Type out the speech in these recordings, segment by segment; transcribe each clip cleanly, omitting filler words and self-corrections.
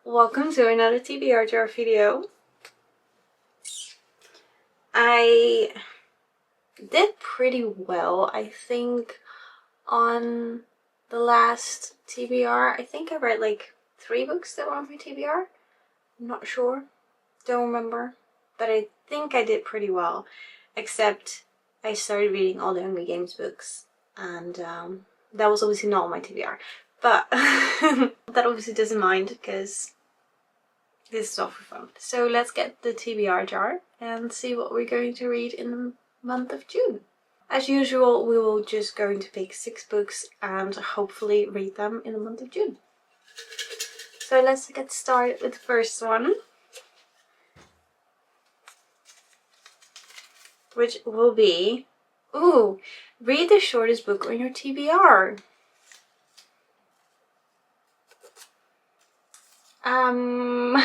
Welcome to another TBR Jar video. I did pretty well, I think, on the last TBR. I think I read like 3 books that were on my TBR. I'm not sure. Don't remember. But I think I did pretty well. Except I started reading all the Hunger Games books. And that was obviously not on my TBR. But that obviously doesn't mind because this is all for fun. So let's get the TBR jar and see what we're going to read in the month of June. As usual, we will just going to pick 6 books and hopefully read them in the month of June. So let's get started with the first one, which will be, read the shortest book on your TBR. I'm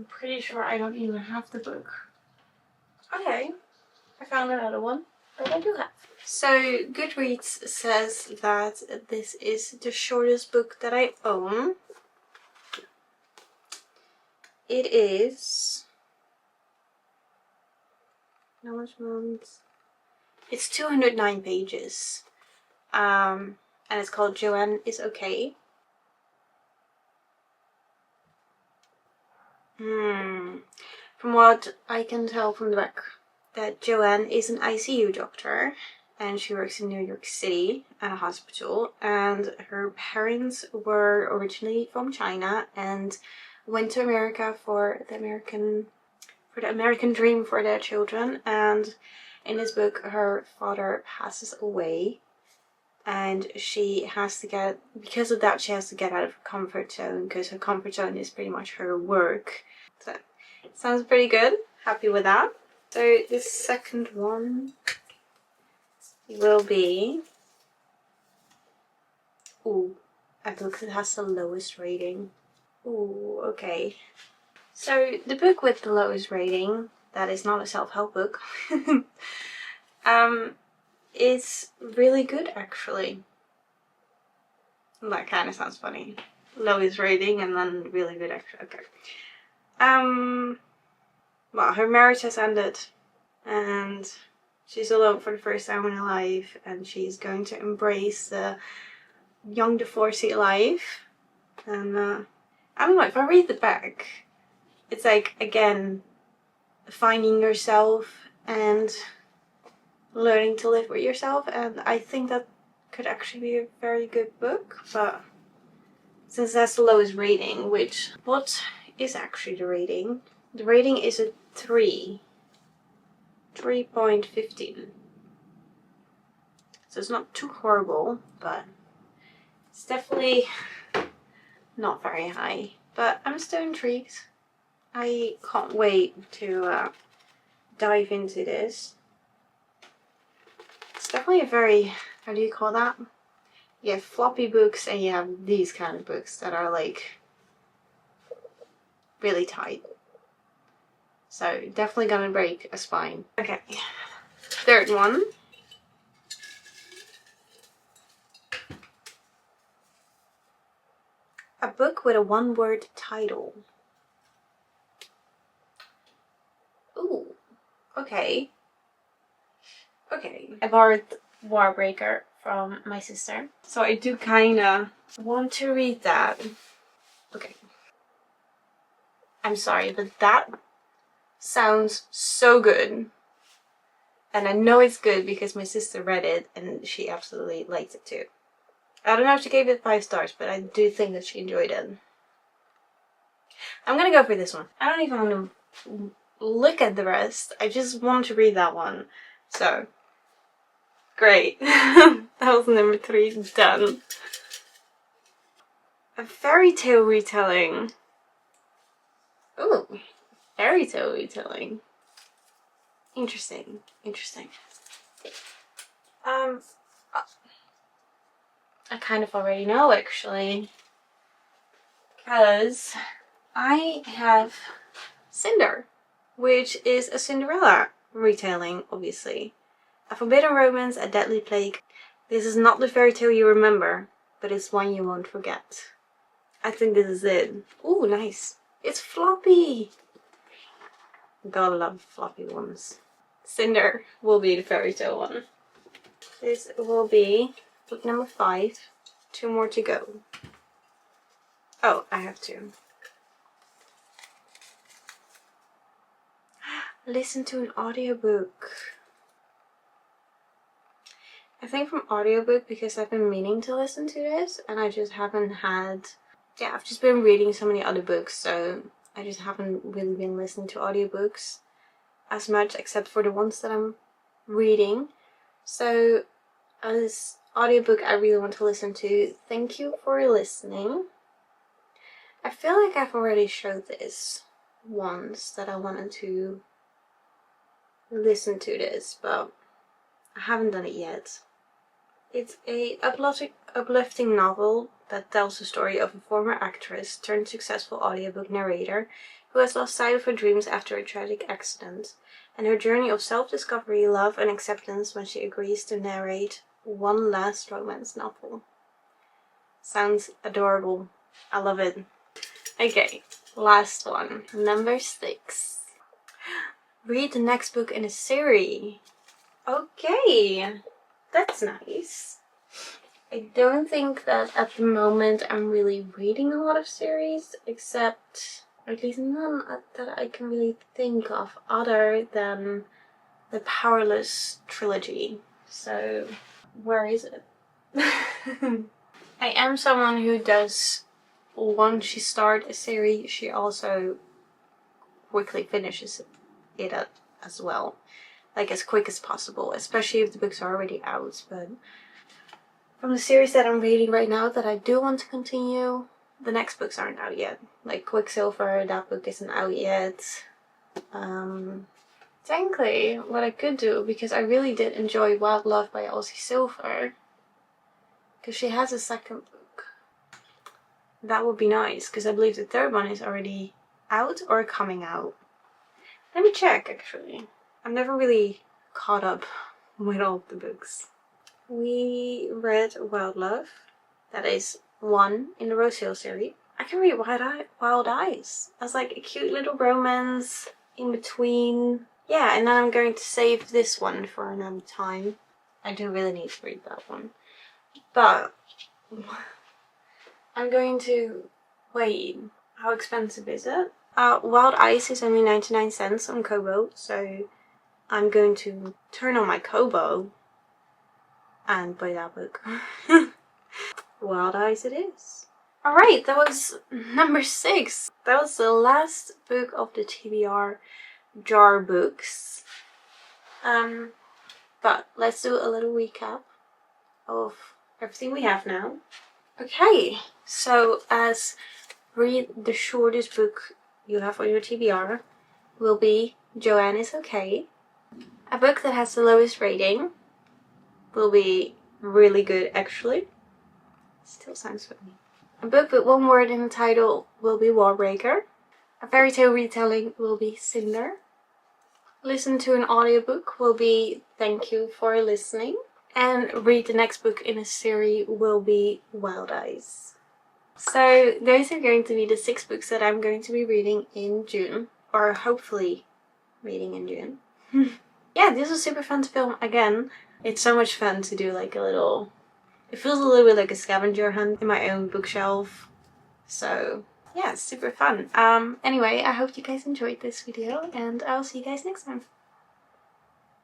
pretty sure I don't even have the book. Okay, I found another one that I do have. So Goodreads says that this is the shortest book that I own. It is... how much months? It's 209 pages. And it's called Joanne is Okay. From what I can tell from the back, that Joanne is an ICU doctor and she works in New York City at a hospital, and her parents were originally from China and went to America for the American dream for their children. And in this book, her father passes away and she has to get, because of that, she has to get out of her comfort zone, because her comfort zone is pretty much her work. So sounds pretty good. Happy with that. So the second one will be, a book that has the lowest rating. Okay. So the book with the lowest rating, that is not a self-help book, it's really good actually. That kind of sounds funny. Lowest rating and then really good actually. Okay. Well, her marriage has ended and she's alone for the first time in her life, and she's going to embrace the young divorcee life. And I don't know, if I read the back, it's like, again, finding yourself and learning to live with yourself, and I think that could actually be a very good book. But since that's the lowest rating, what is actually the rating? The rating is a 3.15. So it's not too horrible, but it's definitely not very high. But I'm still intrigued. I can't wait to dive into this. It's definitely a very, how do you call that? You have floppy books and you have these kind of books that are like really tight. So definitely gonna break a spine. Okay, third one. A book with a 1-word title. Okay. I borrowed Warbreaker from my sister, so I do kinda want to read that. Okay. I'm sorry, but that sounds so good. And I know it's good because my sister read it and she absolutely liked it too. I don't know if she gave it 5 stars, but I do think that she enjoyed it. I'm gonna go for this one. I don't even want to look at the rest. I just want to read that one. So, great. That was number 3 done. A fairy tale retelling. Fairy tale retelling. Interesting. I kind of already know actually, because I have Cinder, which is a Cinderella retelling, obviously. A forbidden romance, a deadly plague. This is not the fairy tale you remember, but it's one you won't forget. I think this is it. Ooh, nice. It's floppy. Gotta love floppy ones. Cinder will be the fairy tale one. This will be book number 5. 2 more to go. Oh, I have to. Listen to an audiobook. I think from audiobook because I've been meaning to listen to this and I just haven't had... Yeah, I've just been reading so many other books, so I just haven't really been listening to audiobooks as much, except for the ones that I'm reading. So as audiobook I really want to listen to, thank you for listening. I feel like I've already showed this once, that I wanted to listen to this, but I haven't done it yet. It's a uplifting novel that tells the story of a former actress turned successful audiobook narrator who has lost sight of her dreams after a tragic accident, and her journey of self-discovery, love and acceptance when she agrees to narrate one last romance novel. Sounds adorable. I love it. Okay, last one. Number 6. Read the next book in a series. Okay, that's nice. I don't think that at the moment I'm really reading a lot of series, except at least none that I can really think of other than the Powerless trilogy. So, where is it? I am someone who does, once she starts a series, she also quickly finishes it as well. Like as quick as possible, especially if the books are already out. But from the series that I'm reading right now that I do want to continue, the next books aren't out yet. Like Quicksilver, that book isn't out yet. Technically, what I could do, because I really did enjoy Wild Love by Elsie Silver, because she has a second book. That would be nice, because I believe the third one is already out or coming out. Let me check, actually. I've never really caught up with all of the books. We read Wild Love. That is 1 in the Rose Hill series. I can read Wild Eyes. That's like a cute little romance in between. Yeah, and then I'm going to save this one for another time. I do really need to read that one. But I'm going to... Wait, how expensive is it? Wild Eyes is only 99 cents on Kobo, so I'm going to turn on my Kobo and buy that book. Wild Eyes it is. Alright, that was number 6. That was the last book of the TBR Jar books. But let's do a little recap of everything we have now. Okay, so as read the shortest book you have on your TBR will be Joanne is Okay. A book that has the lowest rating will be Really Good Actually. Still sounds funny. A book with 1 word in the title will be Warbreaker. A fairy tale retelling will be Cinder. Listen to an audiobook will be Thank You for Listening. And read the next book in a series will be Wild Eyes. So those are going to be the 6 books that I'm going to be reading in June. Or hopefully reading in June. Yeah, this was super fun to film again. It's so much fun to do like a little... It feels a little bit like a scavenger hunt in my own bookshelf. So yeah, it's super fun. Anyway, I hope you guys enjoyed this video and I'll see you guys next time.